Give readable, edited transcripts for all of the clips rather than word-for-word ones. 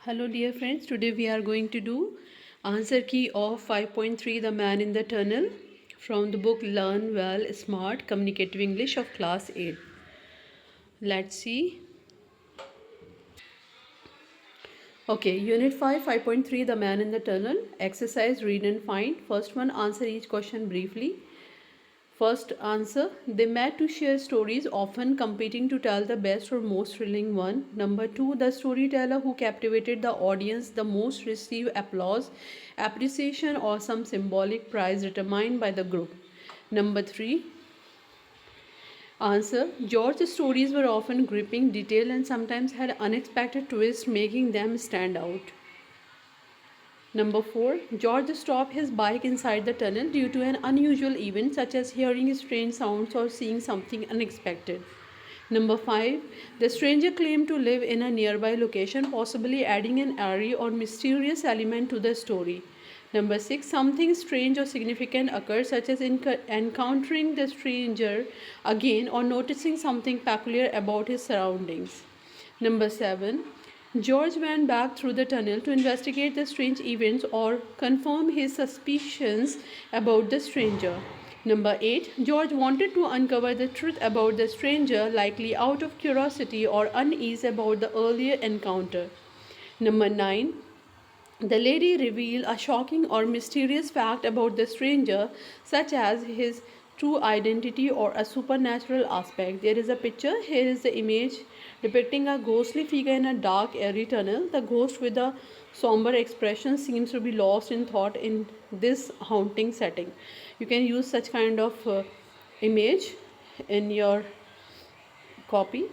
Hello dear friends, today we are going to do answer key of 5.3 The Man in the Tunnel from the book Learn Well Smart Communicative English of class 8. Let's see. Okay, unit 5 5.3 The Man in the Tunnel. Exercise read and find. First one, answer each question briefly. First answer, they met to share stories, often competing to tell the best or most thrilling one. Number two, the storyteller who captivated the audience the most received applause, appreciation, or some symbolic prize determined by the group. Number three, answer, George's stories were often gripping, detailed, and sometimes had unexpected twists, making them stand out. Number 4. George stopped his bike inside the tunnel due to an unusual event such as hearing strange sounds or seeing something unexpected. Number 5. The stranger claimed to live in a nearby location, possibly adding an airy or mysterious element to the story. Number 6. Something strange or significant occurred, such as encountering the stranger again or noticing something peculiar about his surroundings. Number 7. George went back through the tunnel to investigate the strange events or confirm his suspicions about the stranger. Number 8. George wanted to uncover the truth about the stranger, likely out of curiosity or unease about the earlier encounter. Number 9. The lady revealed a shocking or mysterious fact about the stranger, such as his true identity or a supernatural aspect. There is a picture. Here is the image depicting a ghostly figure in a dark, airy tunnel. The ghost with a somber expression seems to be lost in thought in this haunting setting. You can use such kind of image in your copy.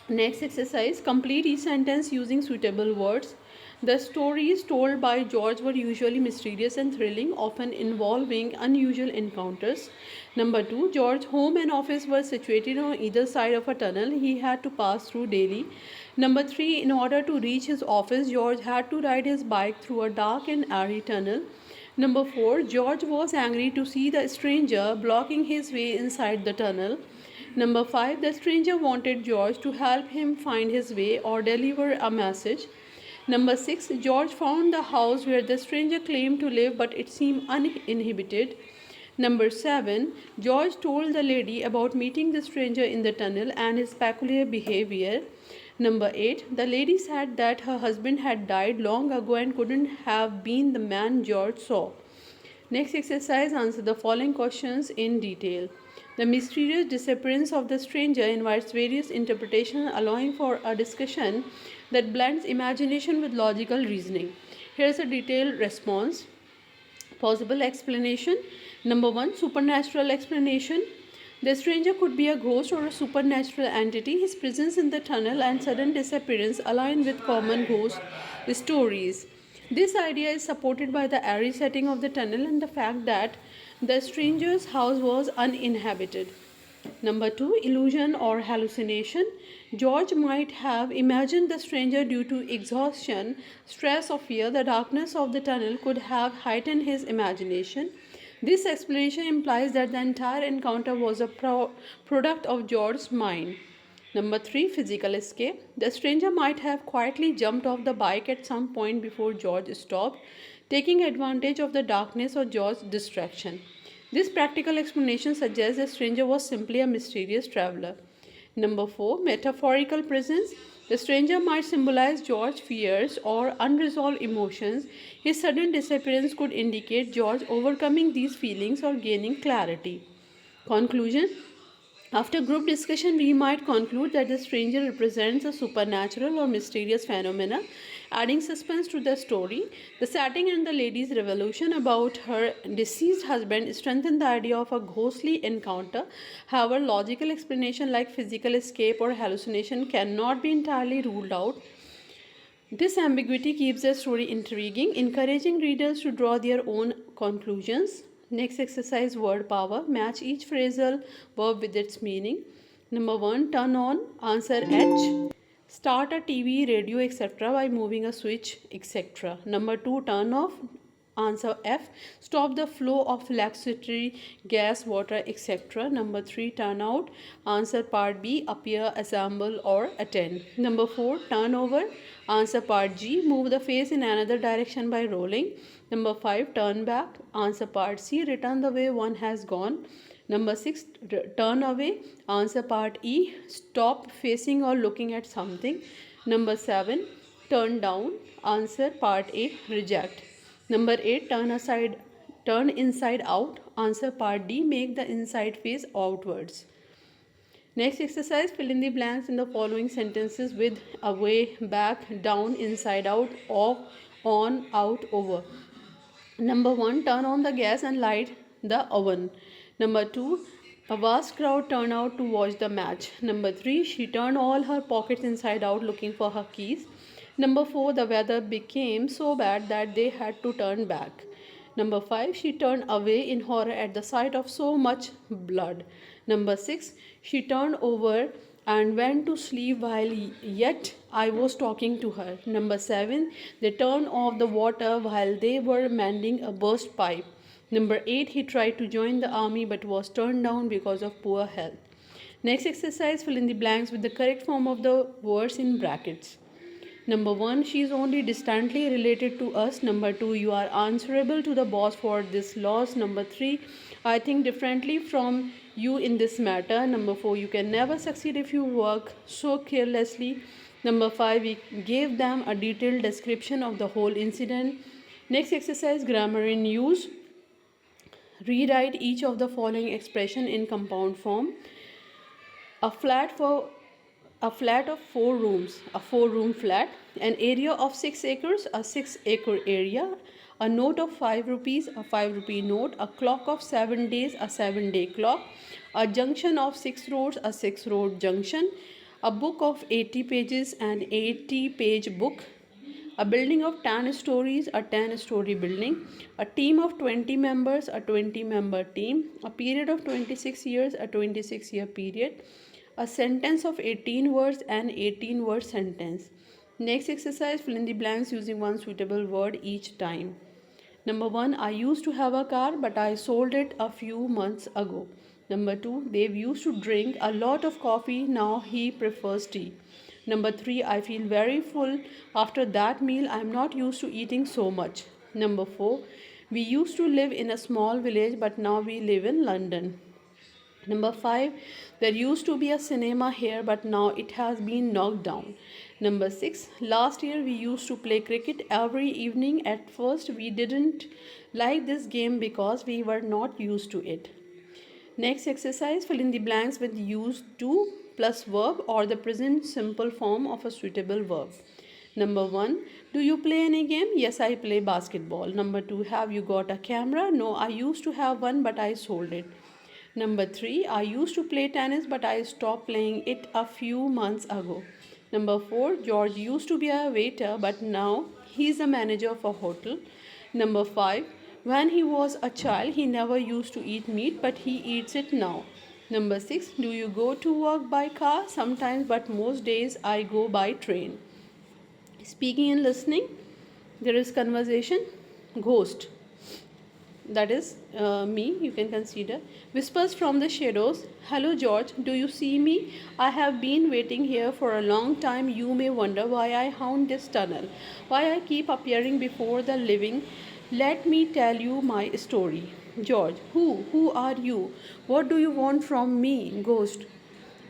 Next exercise, complete each sentence using suitable words. The stories told by George were usually mysterious and thrilling, often involving unusual encounters. Number 2, George's home and office were situated on either side of a tunnel he had to pass through daily. Number 3, in order to reach his office, George had to ride his bike through a dark and airy tunnel. Number 4, George was angry to see the stranger blocking his way inside the tunnel. Number 5, the stranger wanted George to help him find his way or deliver a message. Number 6, George found the house where the stranger claimed to live, but it seemed uninhabited. Number 7, George told the lady about meeting the stranger in the tunnel and his peculiar behavior. Number 8, the lady said that her husband had died long ago and couldn't have been the man George saw. Next exercise, answer the following questions in detail. The mysterious disappearance of the stranger invites various interpretations, allowing for a discussion that blends imagination with logical reasoning. Here is a detailed response. Possible explanation. Number 1, supernatural explanation. The stranger could be a ghost or a supernatural entity. His presence in the tunnel and sudden disappearance align with common ghost stories. This idea is supported by the airy setting of the tunnel and the fact that the stranger's house was uninhabited. Number 2, illusion or hallucination. George might have imagined the stranger due to exhaustion, stress, or fear. The darkness of the tunnel could have heightened his imagination. This explanation implies that the entire encounter was a product of George's mind. Number 3, physical escape. The stranger might have quietly jumped off the bike at some point before George stopped, taking advantage of the darkness or George's distraction. This practical explanation suggests the stranger was simply a mysterious traveler. Number 4, metaphorical presence. The stranger might symbolize George's fears or unresolved emotions. His sudden disappearance could indicate George overcoming these feelings or gaining clarity. Conclusion. After group discussion, we might conclude that the stranger represents a supernatural or mysterious phenomena, adding suspense to the story. The setting and the lady's revelation about her deceased husband strengthen the idea of a ghostly encounter. However, logical explanation like physical escape or hallucination cannot be entirely ruled out. This ambiguity keeps the story intriguing, encouraging readers to draw their own conclusions. Next exercise, word power. Match each phrasal verb with its meaning. Number 1, turn on, answer H. Start a TV, radio, etc. by moving a switch, etc. Number 2, turn off, Answer F. Stop the flow of electricity, gas, water, etc. Number 3. Turn out. Answer part B. Appear, assemble, or attend. Number 4. Turn over. Answer part G. Move the face in another direction by rolling. Number 5. Turn back. Answer part C. Return the way one has gone. Number 6. Turn away. Answer part E. Stop facing or looking at something. Number 7. Turn down. Answer part A. Reject. Number 8. Turn inside out. Answer part D. Make the inside face outwards. Next exercise, fill in the blanks in the following sentences with away, back, down, inside out, off, on, out, over. Number 1. Turn on the gas and light the oven. Number 2. A vast crowd turned out to watch the match. Number 3. She turned all her pockets inside out looking for her keys. Number 4. The weather became so bad that they had to turn back. Number 5. She turned away in horror at the sight of so much blood. Number 6. She turned over and went to sleep while yet I was talking to her. Number 7. They turned off the water while they were mending a burst pipe. Number 8. He tried to join the army but was turned down because of poor health. Next exercise, fill in the blanks with the correct form of the words in brackets. Number 1. She is only distantly related to us. Number 2. You are answerable to the boss for this loss. Number 3. I think differently from you in this matter. Number 4. You can never succeed if you work so carelessly. Number 5. We gave them a detailed description of the whole incident. Next exercise, grammar in use. Rewrite each of the following expression in compound form. A flat of 4 rooms, a 4-room flat, an area of 6 acres, a 6-acre area, a note of 5 rupees, a 5-rupee note, a clock of 7 days, a 7-day clock, a junction of 6 roads, a 6-road junction, a book of 80 pages, an 80-page book, a building of 10 stories, a 10-story building, a team of 20 members, a 20-member team, a period of 26 years, a 26-year period, a sentence of 18 words, an 18-word sentence. Next exercise, fill in the blanks using one suitable word each time. Number 1. I used to have a car but I sold it a few months ago. Number 2. Dave used to drink a lot of coffee, now he prefers tea. Number 3. I feel very full after that meal, I am not used to eating so much. Number 4. We used to live in a small village but now we live in London. Number 5. There used to be a cinema here but now it has been knocked down. Number 6. Last year we used to play cricket every evening. At first we didn't like this game because we were not used to it. Next exercise, fill in the blanks with used to plus verb or the present simple form of a suitable verb. Number 1. Do you play any game? Yes, I play basketball. Number 2. Have you got a camera? No, I used to have one but I sold it. Number 3. I used to play tennis but I stopped playing it a few months ago. Number 4. George used to be a waiter but now he is a manager of a hotel. Number 5. When he was a child he never used to eat meat but he eats it now. Number 6. Do you go to work by car? Sometimes but most days I go by train. Speaking and listening. There is conversation. Ghost. That is me, you can consider. Whispers from the shadows. Hello George, do you see me? I have been waiting here for a long time. You may wonder why I haunt this tunnel, why I keep appearing before the living. Let me tell you my story. George. Who are you? What do you want from me? Ghost.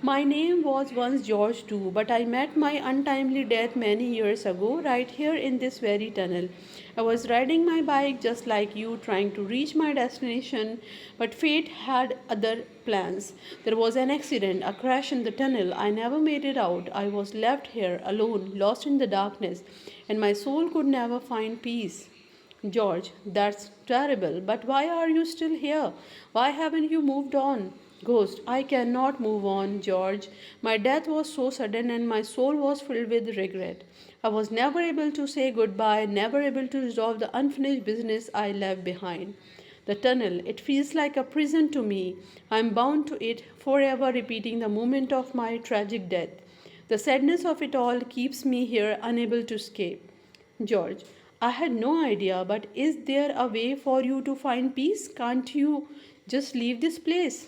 My name was once George too, but I met my untimely death many years ago, right here in this very tunnel. I was riding my bike just like you, trying to reach my destination, but fate had other plans. There was an accident, a crash in the tunnel. I never made it out. I was left here alone, lost in the darkness, and my soul could never find peace. George. That's terrible, but why are you still here? Why haven't you moved on? Ghost. I cannot move on, George. My death was so sudden and my soul was filled with regret. I was never able to say goodbye, never able to resolve the unfinished business I left behind. The tunnel, it feels like a prison to me. I am bound to it, forever repeating the moment of my tragic death. The sadness of it all keeps me here, unable to escape. George. I had no idea, but is there a way for you to find peace? Can't you just leave this place?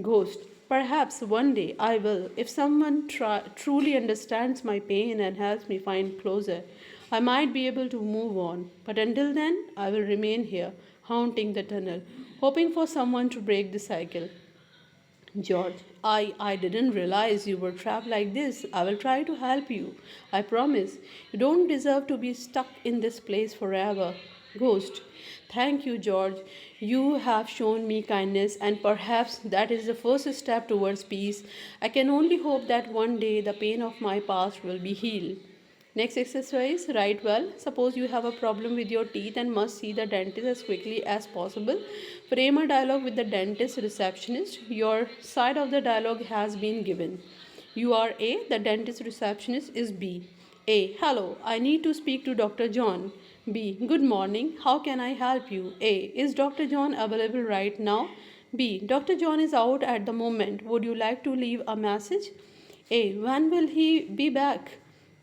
Ghost. Perhaps one day I will. If someone truly understands my pain and helps me find closure, I might be able to move on. But until then, I will remain here, haunting the tunnel, hoping for someone to break the cycle. George, I didn't realize you were trapped like this. I will try to help you. I promise. You don't deserve to be stuck in this place forever. Ghost, thank you, George. You have shown me kindness, and perhaps that is the first step towards peace. I can only hope that one day the pain of my past will be healed. Next exercise, write well. Suppose you have a problem with your teeth and must see the dentist as quickly as possible. Frame a dialogue with the dentist receptionist. Your side of the dialogue has been given. You are A, the dentist receptionist is B. A, hello, I need to speak to Dr. John. B, good morning, how can I help you? A, is Dr. John available right now? B, Dr. John is out at the moment. Would you like to leave a message? A, when will he be back?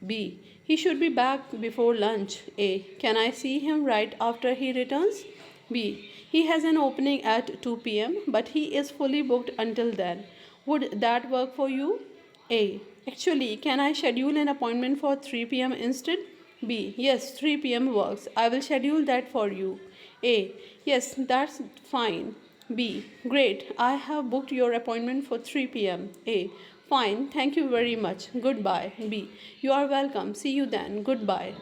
B, he should be back before lunch. A, can I see him right after he returns? B, he has an opening at 2 p.m., but he is fully booked until then. Would that work for you? A, actually, can I schedule an appointment for 3 p.m. instead? B, yes, 3 p.m. works. I will schedule that for you. A, yes, that's fine. B, great. I have booked your appointment for 3 p.m. A, fine. Thank you very much. Goodbye. B, you are welcome. See you then. Goodbye.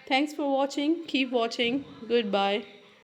Thanks for watching. Keep watching. Goodbye.